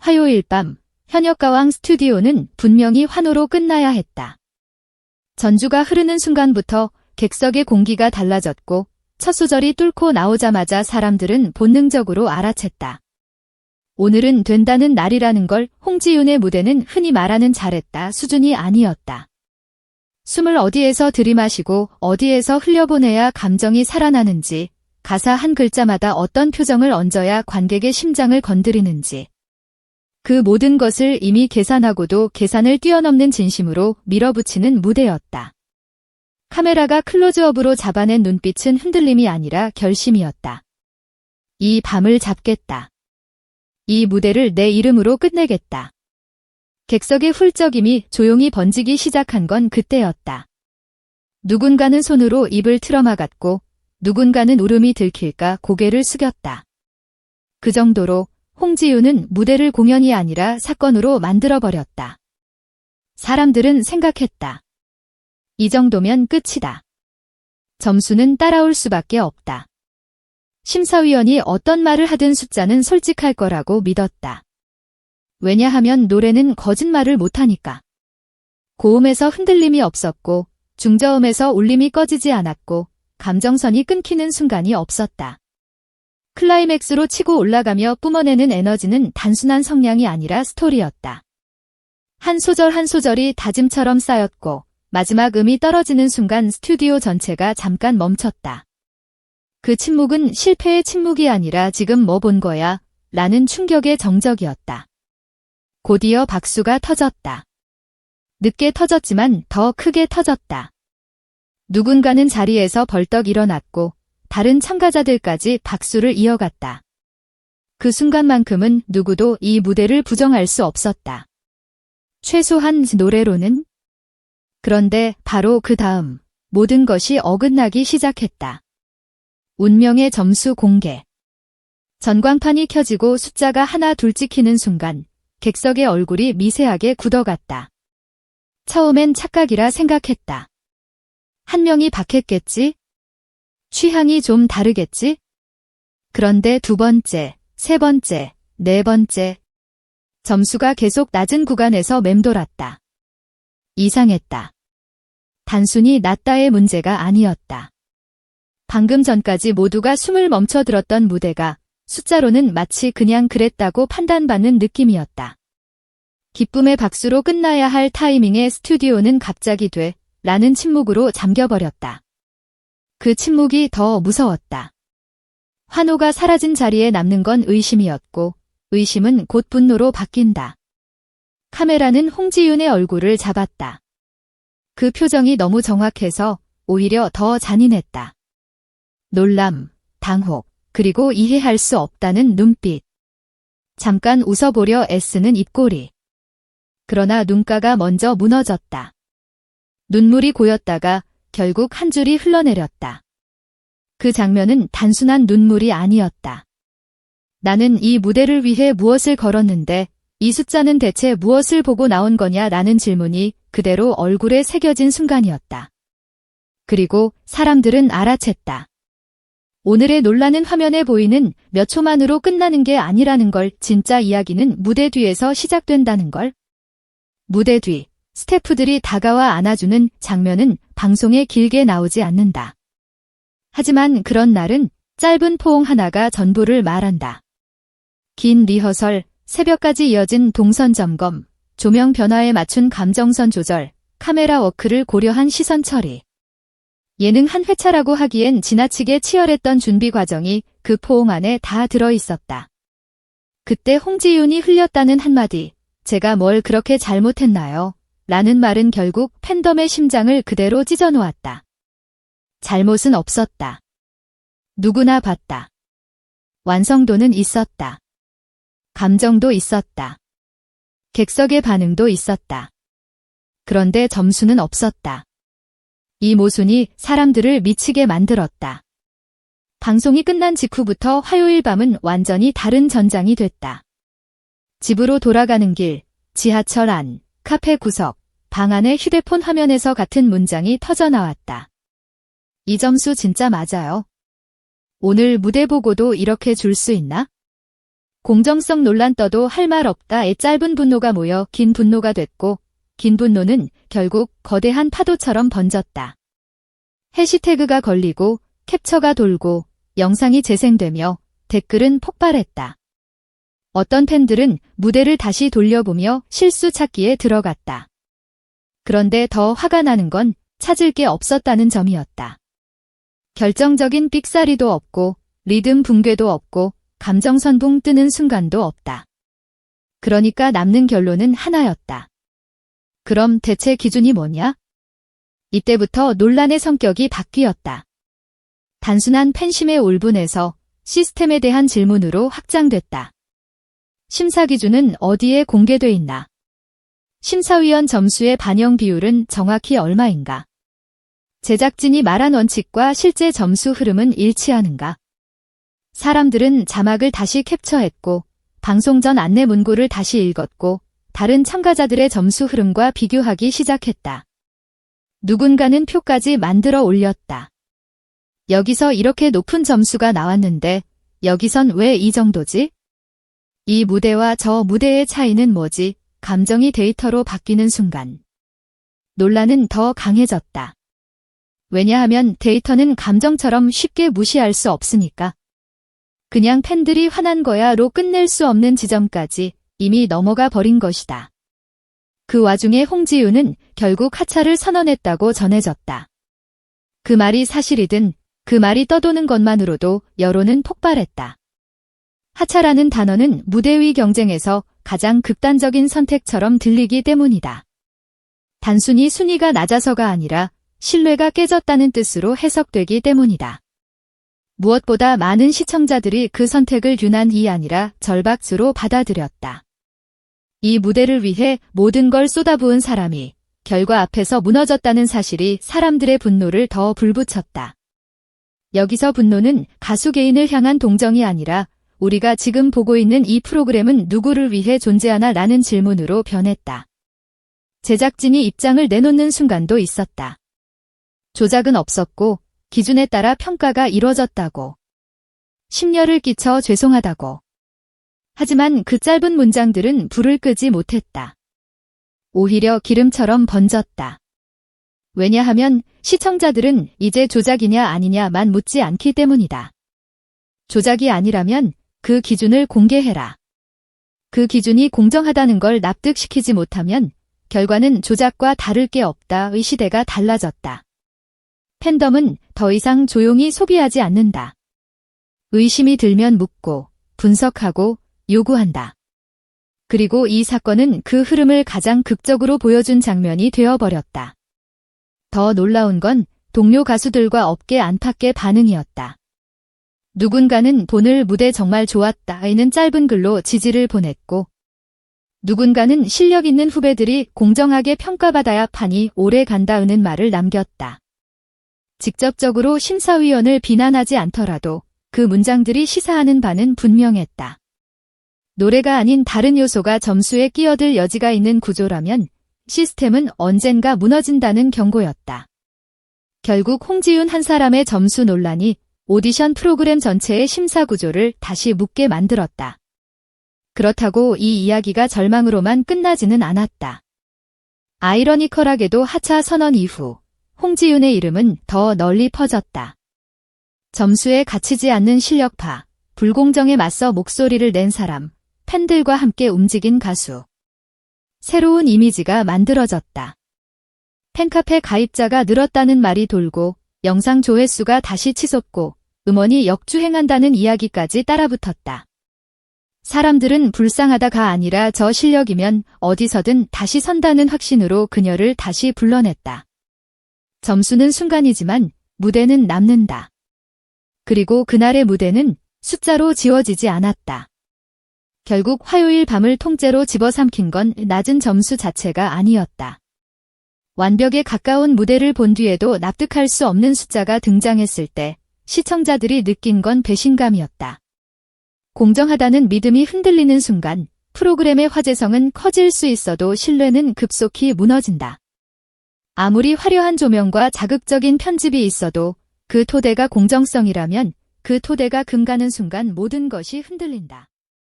화요일 밤 현역가왕 스튜디오는 분명히 환호로 끝나야 했다. 전주가 흐르는 순간부터 객석의 공기가 달라졌고 첫 소절이 뚫고 나오자마자 사람들은 본능적으로 알아챘다. 오늘은 된다는 날이라는 걸. 홍지윤의 무대는 흔히 말하는 잘했다 수준이 아니었다. 숨을 어디에서 들이마시고 어디에서 흘려보내야 감정이 살아나는지, 가사 한 글자마다 어떤 표정을 얹어야 관객의 심장을 건드리는지, 그 모든 것을 이미 계산하고도 계산을 뛰어넘는 진심으로 밀어붙이는 무대였다. 카메라가 클로즈업으로 잡아낸 눈빛은 흔들림이 아니라 결심이었다. 이 밤을 잡겠다. 이 무대를 내 이름으로 끝내겠다. 객석의 훌쩍임이 조용히 번지기 시작한 건 그때였다. 누군가는 손으로 입을 틀어막았고 누군가는 울음이 들킬까 고개를 숙였다. 그 정도로 홍지윤은 무대를 공연이 아니라 사건으로 만들어버렸다. 사람들은 생각했다. 이 정도면 끝이다. 점수는 따라올 수밖에 없다. 심사위원이 어떤 말을 하든 숫자는 솔직할 거라고 믿었다. 왜냐하면 노래는 거짓말을 못하니까. 고음에서 흔들림이 없었고 중저음에서 울림이 꺼지지 않았고 감정선이 끊기는 순간이 없었다. 클라이맥스로 치고 올라가며 뿜어내는 에너지는 단순한 성량이 아니라 스토리였다. 한 소절 한 소절이 다짐처럼 쌓였고 마지막 음이 떨어지는 순간 스튜디오 전체가 잠깐 멈췄다. 그 침묵은 실패의 침묵이 아니라 지금 뭐 본 거야? 라는 충격의 정적이었다. 곧이어 박수가 터졌다. 늦게 터졌지만 더 크게 터졌다. 누군가는 자리에서 벌떡 일어났고 다른 참가자들까지 박수를 이어갔다. 그 순간만큼은 누구도 이 무대를 부정할 수 없었다. 최소한 노래로는. 그런데 바로 그 다음 모든 것이 어긋나기 시작했다. 운명의 점수 공개. 전광판이 켜지고 숫자가 하나 둘 찍히는 순간 객석의 얼굴이 미세하게 굳어갔다. 처음엔 착각이라 생각했다. 한 명이 박했겠지? 취향이 좀 다르겠지? 그런데 두 번째, 세 번째, 네 번째. 점수가 계속 낮은 구간에서 맴돌았다. 이상했다. 단순히 낮다의 문제가 아니었다. 방금 전까지 모두가 숨을 멈춰들었던 무대가 숫자로는 마치 그냥 그랬다고 판단받는 느낌이었다. 기쁨의 박수로 끝나야 할 타이밍에 스튜디오는 갑자기 라는 침묵으로 잠겨버렸다. 그 침묵이 더 무서웠다. 환호가 사라진 자리에 남는 건 의심이었고 의심은 곧 분노로 바뀐다. 카메라는 홍지윤의 얼굴을 잡았다. 그 표정이 너무 정확해서 오히려 더 잔인했다. 놀람, 당혹, 그리고 이해할 수 없다는 눈빛. 잠깐 웃어보려 애쓰는 입꼬리. 그러나 눈가가 먼저 무너졌다. 눈물이 고였다가 결국 한 줄이 흘러내렸다. 그 장면은 단순한 눈물이 아니었다. 나는 이 무대를 위해 무엇을 걸었는데 이 숫자는 대체 무엇을 보고 나온 거냐라는 질문이 그대로 얼굴에 새겨진 순간이었다. 그리고 사람들은 알아챘다. 오늘의 논란은 화면에 보이는 몇 초만으로 끝나는 게 아니라는 걸, 진짜 이야기는 무대 뒤에서 시작된다는 걸. 무대 뒤, 스태프들이 다가와 안아주는 장면은 방송에 길게 나오지 않는다. 하지만 그런 날은 짧은 포옹 하나가 전부를 말한다. 긴 리허설, 새벽까지 이어진 동선 점검, 조명 변화에 맞춘 감정선 조절, 카메라 워크를 고려한 시선 처리. 예능 한 회차라고 하기엔 지나치게 치열했던 준비 과정이 그 포옹 안에 다 들어있었다. 그때 홍지윤이 흘렸다는 한마디, 제가 뭘 그렇게 잘못했나요? 라는 말은 결국 팬덤의 심장을 그대로 찢어놓았다. 잘못은 없었다. 누구나 봤다. 완성도는 있었다. 감정도 있었다. 객석의 반응도 있었다. 그런데 점수는 없었다. 이 모순이 사람들을 미치게 만들었다. 방송이 끝난 직후부터 화요일 밤은 완전히 다른 전장이 됐다. 집으로 돌아가는 길, 지하철 안, 카페 구석, 방 안의 휴대폰 화면에서 같은 문장이 터져나왔다. 이 점수 진짜 맞아요? 오늘 무대 보고도 이렇게 줄 수 있나? 공정성 논란 떠도 할 말 없다의 짧은 분노가 모여 긴 분노가 됐고, 긴 분노는 결국 거대한 파도처럼 번졌다. 해시태그가 걸리고 캡처가 돌고 영상이 재생되며 댓글은 폭발했다. 어떤 팬들은 무대를 다시 돌려보며 실수 찾기에 들어갔다. 그런데 더 화가 나는 건 찾을 게 없었다는 점이었다. 결정적인 삑사리도 없고 리듬 붕괴도 없고 감정선봉 뜨는 순간도 없다. 그러니까 남는 결론은 하나였다. 그럼 대체 기준이 뭐냐? 이때부터 논란의 성격이 바뀌었다. 단순한 팬심의 울분에서 시스템에 대한 질문으로 확장됐다. 심사 기준은 어디에 공개돼 있나? 심사위원 점수의 반영 비율은 정확히 얼마인가? 제작진이 말한 원칙과 실제 점수 흐름은 일치하는가? 사람들은 자막을 다시 캡처했고 방송 전 안내 문구를 다시 읽었고 다른 참가자들의 점수 흐름과 비교하기 시작했다. 누군가는 표까지 만들어 올렸다. 여기서 이렇게 높은 점수가 나왔는데 여기선 왜 이 정도지? 이 무대와 저 무대의 차이는 뭐지? 감정이 데이터로 바뀌는 순간 논란은 더 강해졌다. 왜냐하면 데이터는 감정처럼 쉽게 무시할 수 없으니까. 그냥 팬들이 화난 거야로 끝낼 수 없는 지점까지 이미 넘어가 버린 것이다. 그 와중에 홍지윤은 결국 하차를 선언했다고 전해졌다. 그 말이 사실이든 그 말이 떠도는 것만으로도 여론은 폭발했다. 하차라는 단어는 무대 위 경쟁에서 가장 극단적인 선택처럼 들리기 때문이다. 단순히 순위가 낮아서가 아니라 신뢰가 깨졌다는 뜻으로 해석되기 때문이다. 무엇보다 많은 시청자들이 그 선택을 유난히 아니라 절박수로 받아들였다. 이 무대를 위해 모든 걸 쏟아부은 사람이 결과 앞에서 무너졌다는 사실이 사람들의 분노를 더 불붙였다. 여기서 분노는 가수 개인을 향한 동정이 아니라 우리가 지금 보고 있는 이 프로그램은 누구를 위해 존재하나 라는 질문으로 변했다. 제작진이 입장을 내놓는 순간도 있었다. 조작은 없었고 기준에 따라 평가가 이뤄졌다고. 심려를 끼쳐 죄송하다고. 하지만 그 짧은 문장들은 불을 끄지 못했다. 오히려 기름처럼 번졌다. 왜냐하면 시청자들은 이제 조작이냐 아니냐만 묻지 않기 때문이다. 조작이 아니라면 그 기준을 공개해라. 그 기준이 공정하다는 걸 납득시키지 못하면 결과는 조작과 다를 게 없다의 시대가 달라졌다. 팬덤은 더 이상 조용히 소비하지 않는다. 의심이 들면 묻고 분석하고 요구한다. 그리고 이 사건은 그 흐름을 가장 극적으로 보여준 장면이 되어버렸다. 더 놀라운 건 동료 가수들과 업계 안팎의 반응이었다. 누군가는 오늘 무대 정말 좋았다는 짧은 글로 지지를 보냈고 누군가는 실력 있는 후배들이 공정하게 평가받아야 판이 오래 간다는 말을 남겼다. 직접적으로 심사위원을 비난하지 않더라도 그 문장들이 시사하는 바는 분명했다. 노래가 아닌 다른 요소가 점수에 끼어들 여지가 있는 구조라면 시스템은 언젠가 무너진다는 경고였다. 결국 홍지윤 한 사람의 점수 논란이 오디션 프로그램 전체의 심사 구조를 다시 묻게 만들었다. 그렇다고 이 이야기가 절망으로만 끝나지는 않았다. 아이러니컬하게도 하차 선언 이후 홍지윤의 이름은 더 널리 퍼졌다. 점수에 갇히지 않는 실력파, 불공정에 맞서 목소리를 낸 사람, 팬들과 함께 움직인 가수. 새로운 이미지가 만들어졌다. 팬카페 가입자가 늘었다는 말이 돌고 영상 조회수가 다시 치솟고 음원이 역주행한다는 이야기까지 따라붙었다. 사람들은 불쌍하다가 아니라 저 실력이면 어디서든 다시 선다는 확신으로 그녀를 다시 불러냈다. 점수는 순간이지만 무대는 남는다. 그리고 그날의 무대는 숫자로 지워지지 않았다. 결국 화요일 밤을 통째로 집어삼킨 건 낮은 점수 자체가 아니었다. 완벽에 가까운 무대를 본 뒤에도 납득할 수 없는 숫자가 등장했을 때 시청자들이 느낀 건 배신감이었다. 공정하다는 믿음이 흔들리는 순간 프로그램의 화제성은 커질 수 있어도 신뢰는 급속히 무너진다. 아무리 화려한 조명과 자극적인 편집이 있어도 그 토대가 공정성이라면 그 토대가 금가는 순간 모든 것이 흔들린다.